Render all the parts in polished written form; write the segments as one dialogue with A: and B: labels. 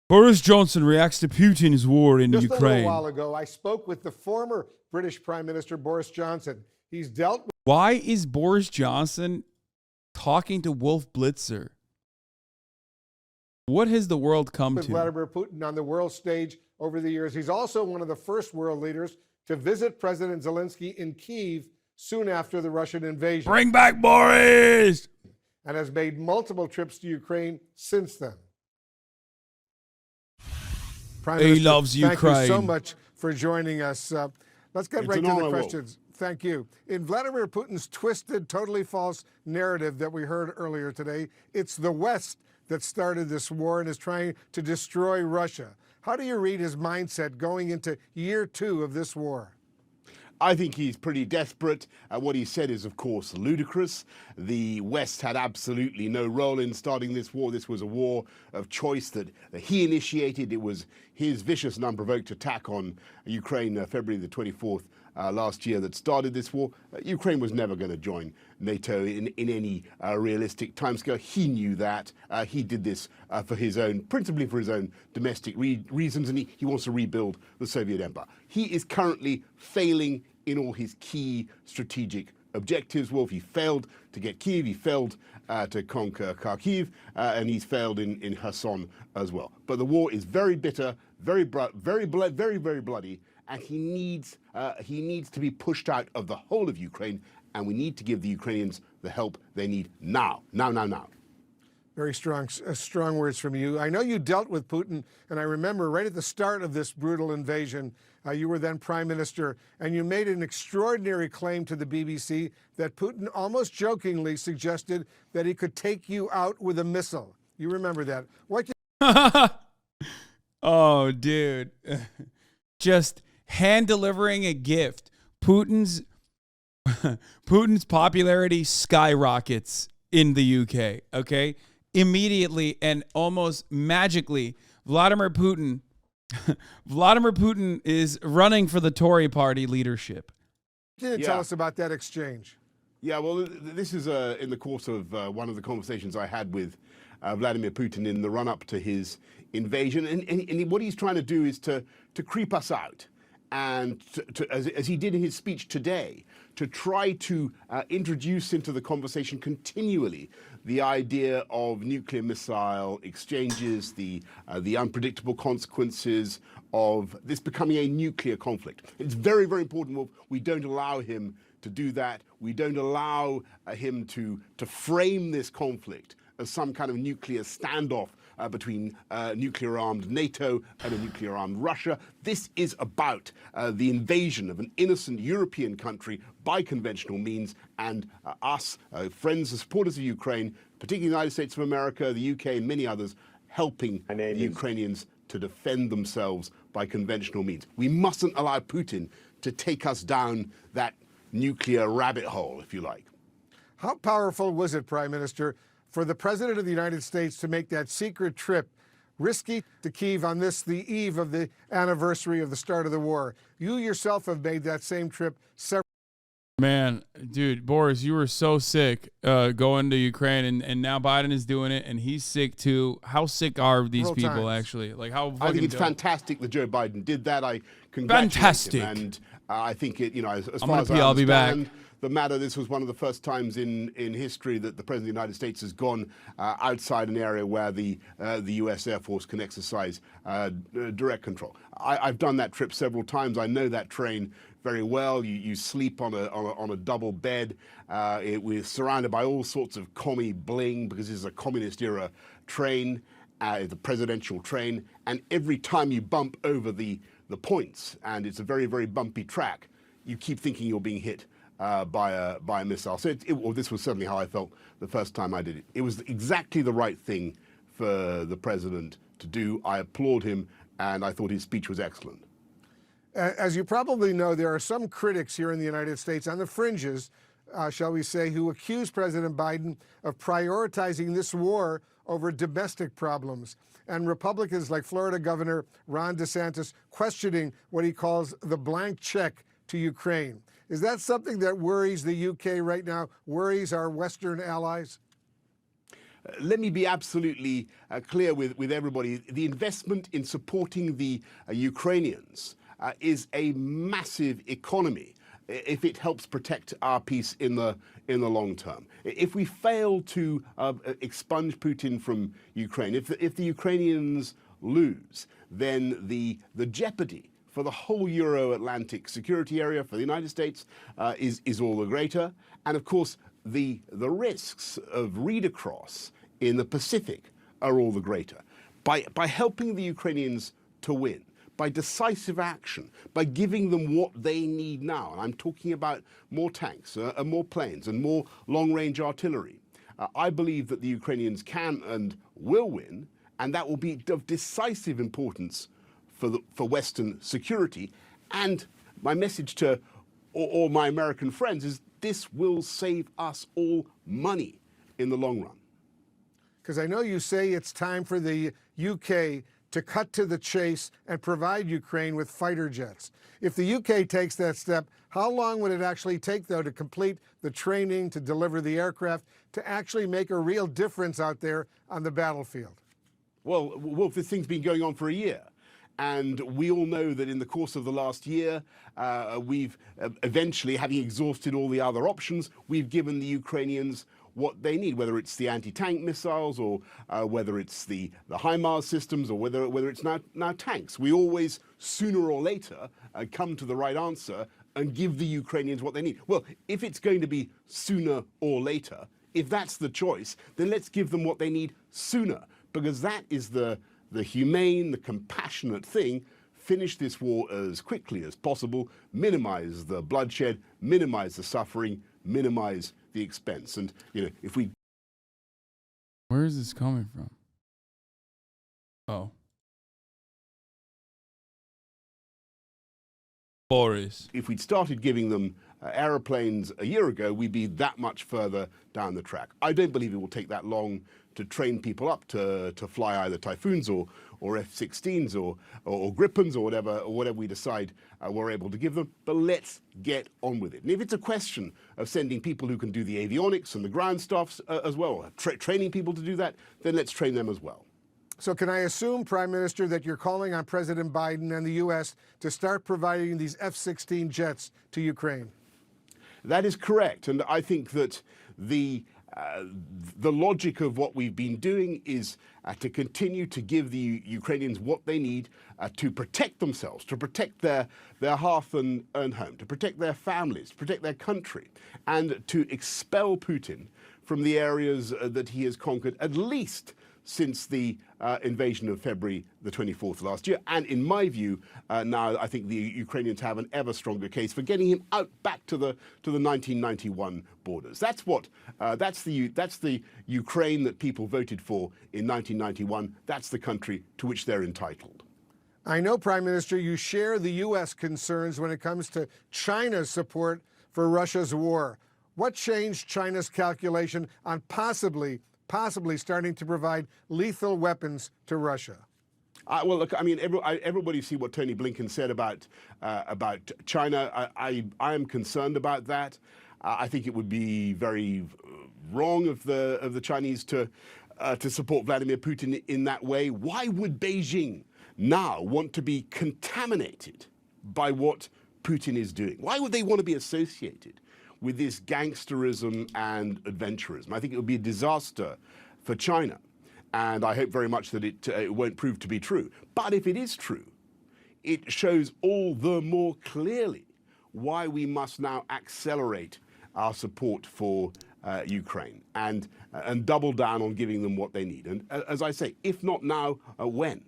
A: Boris Johnson reacts to Putin's war in
B: Just
A: Ukraine.
B: a little while ago, I spoke with the former British Prime Minister Boris Johnson. He's dealt with
A: Why is Boris Johnson talking to Wolf Blitzer? What has the world come to?
B: Vladimir Putin on the world stage over the years. He's also one of the first world leaders to visit President Zelensky in Kyiv soon after the Russian invasion.
A: Bring back Boris!
B: And has made multiple trips to Ukraine since then. Prime
A: He
B: Minister,
A: loves Ukraine.
B: Thank you so much for joining us. Let's get right to the questions. Thank you. In Vladimir Putin's twisted, totally false narrative that we heard earlier today, it's the West that started this war and is trying to destroy Russia. How do you read his mindset going into year 2 of this war?
C: I think he's pretty desperate. What he said is, of course, ludicrous. The West had absolutely no role in starting this war. This was a war of choice that he initiated. It was his vicious and unprovoked attack on Ukraine February the 24th last year that started this war. Ukraine was never going to join NATO in any realistic timescale. He knew that. He did this for his own, principally for his own domestic reasons, and he wants to rebuild the Soviet Empire. He is currently failing in all his key strategic objectives. Well, he failed to get Kyiv, he failed to conquer Kharkiv, and he's failed in Hassan as well. But the war is very bitter, very bloody, and he needs to be pushed out of the whole of Ukraine, and we need to give the Ukrainians the help they need now.
B: Very strong words from you. I know you dealt with Putin, and I remember right at the start of this brutal invasion, you were then Prime Minister, and you made an extraordinary claim to the BBC that Putin almost jokingly suggested that he could take you out with a missile. You remember that. What?
A: Oh, dude. Just hand delivering a gift. Putin's popularity skyrockets in the UK, okay? Immediately and almost magically, Vladimir Putin is running for the Tory party leadership.
B: Can you tell us about that exchange?
C: Yeah, well, this is in the course of one of the conversations I had with Vladimir Putin in the run-up to his invasion. And what he's trying to do is to creep us out. And as he did in his speech today, to try to introduce into the conversation continually the idea of nuclear missile exchanges, the unpredictable consequences of this becoming a nuclear conflict. It's very, very important. We don't allow him to do that. We don't allow him to frame this conflict as some kind of nuclear standoff between nuclear-armed NATO and a nuclear-armed Russia. This is about the invasion of an innocent European country by conventional means, and us, friends and supporters of Ukraine, particularly the United States of America, the UK, and many others, helping the Ukrainians to defend themselves by conventional means. We mustn't allow Putin to take us down that nuclear rabbit hole, if you like.
B: How powerful was it, Prime Minister, for the President of the United States to make that secret trip, risky, to Kyiv on the eve of the anniversary of the start of the war? You yourself have made that same trip several.
A: Man, dude, Boris, you were so sick going to Ukraine, and now Biden is doing it, and he's sick too. How sick are these people actually? Like, how?
C: I think it's fantastic that Joe Biden did that. I congratulate him, and I think it. As far as I understand, the matter, this was one of the first times in history that the President of the United States has gone outside an area where the U.S. Air Force can exercise direct control. I've done that trip several times. I know that train very well. You sleep on a double bed. We're surrounded by all sorts of commie bling because this is a communist era train, the presidential train, and every time you bump over the points, and it's a very, very bumpy track, you keep thinking you're being hit by a missile. So this was certainly how I felt the first time I did it. It was exactly the right thing for the president to do. I applaud him, and I thought his speech was excellent.
B: As you probably know, there are some critics here in the United States on the fringes, shall we say, who accuse President Biden of prioritizing this war over domestic problems, and Republicans like Florida Governor Ron DeSantis questioning what he calls the blank check to Ukraine. Is that something that worries the UK right now, worries our Western allies?
C: let me be absolutely clear with everybody. The investment in supporting the Ukrainians is a massive economy if it helps protect our peace in the long term. If we fail to expunge Putin from Ukraine, if the Ukrainians lose, then the jeopardy for the whole Euro-Atlantic security area, for the United States, is all the greater. And of course, the risks of read across in the Pacific are all the greater. By helping the Ukrainians to win, by decisive action, by giving them what they need now, and I'm talking about more tanks and more planes and more long-range artillery, I believe that the Ukrainians can and will win, and that will be of decisive importance for Western security. And my message to all my American friends is this will save us all money in the long run.
B: Because I know you say it's time for the UK to cut to the chase and provide Ukraine with fighter jets. If the UK takes that step, how long would it actually take, though, to complete the training, to deliver the aircraft, to actually make a real difference out there on the battlefield?
C: Well, this thing's been going on for a year. And we all know that in the course of the last year, we've eventually, having exhausted all the other options, we've given the Ukrainians what they need, whether it's the anti-tank missiles or whether it's the HIMARS systems or whether it's now tanks. We always, sooner or later, come to the right answer and give the Ukrainians what they need. Well, if it's going to be sooner or later, if that's the choice, then let's give them what they need sooner, because that is the humane, the compassionate thing. Finish this war as quickly as possible, minimize the bloodshed, minimize the suffering, minimize the expense. And, you know, if we...
A: Where is this coming from? Oh. Boris.
C: If we'd started giving them aeroplanes a year ago, we'd be that much further down the track. I don't believe it will take that long to train people up to fly either Typhoons or F-16s or Gripens or whatever we decide we're able to give them. But let's get on with it. And if it's a question of sending people who can do the avionics and the ground stuff as well, training people to do that, then let's train them as well.
B: So can I assume, Prime Minister, that you're calling on President Biden and the U.S. to start providing these F-16 jets to Ukraine?
C: That is correct. And I think that the logic of what we've been doing is to continue to give the Ukrainians what they need to protect themselves, to protect their hearth and home, to protect their families, to protect their country, and to expel Putin from the areas that he has conquered, at least since the invasion of February the 24th last year. And in my view, now I think the Ukrainians have an ever stronger case for getting him out back to the 1991 borders. That's the Ukraine that people voted for in 1991. That's the country to which they're entitled.
B: I know, Prime Minister, you share the U.S. concerns when it comes to China's support for Russia's war. What changed China's calculation on possibly starting to provide lethal weapons to Russia?
C: Well, look, I mean, everybody see what Tony Blinken said about China. I am concerned about that. I think it would be very wrong of the Chinese to support Vladimir Putin in that way. Why would Beijing now want to be contaminated by what Putin is doing? Why would they want to be associated with this gangsterism and adventurism? I think it would be a disaster for China, and I hope very much that it won't prove to be true. But if it is true, it shows all the more clearly why we must now accelerate our support for Ukraine and double down on giving them what they need. And as I say, if not now, when?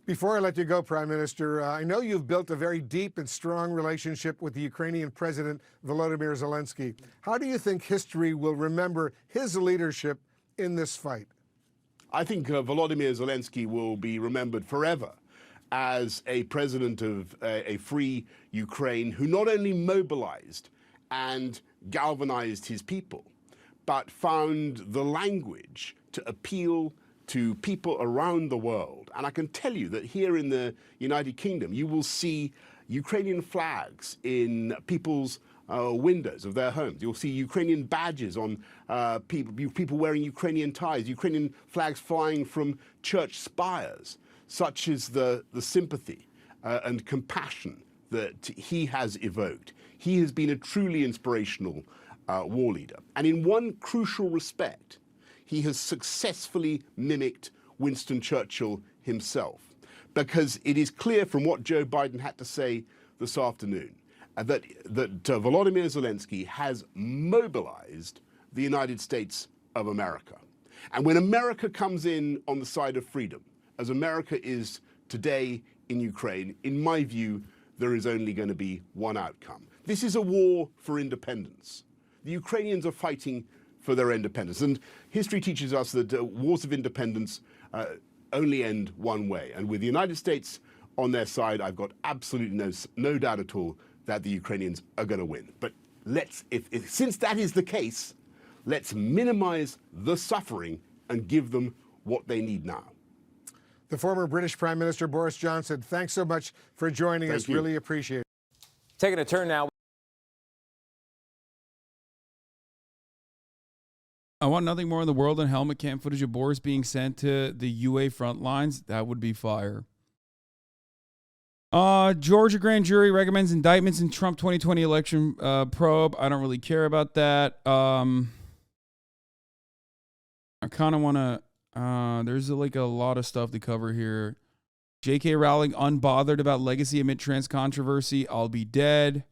B: Before I let you go, Prime Minister, I know you've built a very deep and strong relationship with the Ukrainian President Volodymyr Zelensky. How do you think history will remember his leadership in this fight?
C: I think Volodymyr Zelensky will be remembered forever as a president of a free Ukraine who not only mobilized and galvanized his people, but found the language to appeal to people around the world. And I can tell you that here in the United Kingdom, you will see Ukrainian flags in people's windows of their homes. You'll see Ukrainian badges on people wearing Ukrainian ties, Ukrainian flags flying from church spires. Such is the sympathy and compassion that he has evoked. He has been a truly inspirational war leader. And in one crucial respect, he has successfully mimicked Winston Churchill himself. Because it is clear from what Joe Biden had to say this afternoon that Volodymyr Zelensky has mobilized the United States of America. And when America comes in on the side of freedom, as America is today in Ukraine, in my view, there is only going to be one outcome. This is a war for independence. The Ukrainians are fighting for their independence. And history teaches us that wars of independence only end one way. And with the United States on their side, I've got absolutely no doubt at all that the Ukrainians are going to win. But since that is the case, let's minimize the suffering and give them what they need now.
B: The former British Prime Minister Boris Johnson, thanks so much for joining us.
C: You.
B: Really appreciate it.
D: Taking a turn now.
A: I want nothing more in the world than helmet cam footage of Boris being sent to the UA front lines. That would be fire. Georgia grand jury recommends indictments in Trump 2020 election probe. I don't really care about that. I kind of want to... there's a lot of stuff to cover here. J.K. Rowling unbothered about legacy amid trans controversy. I'll be dead.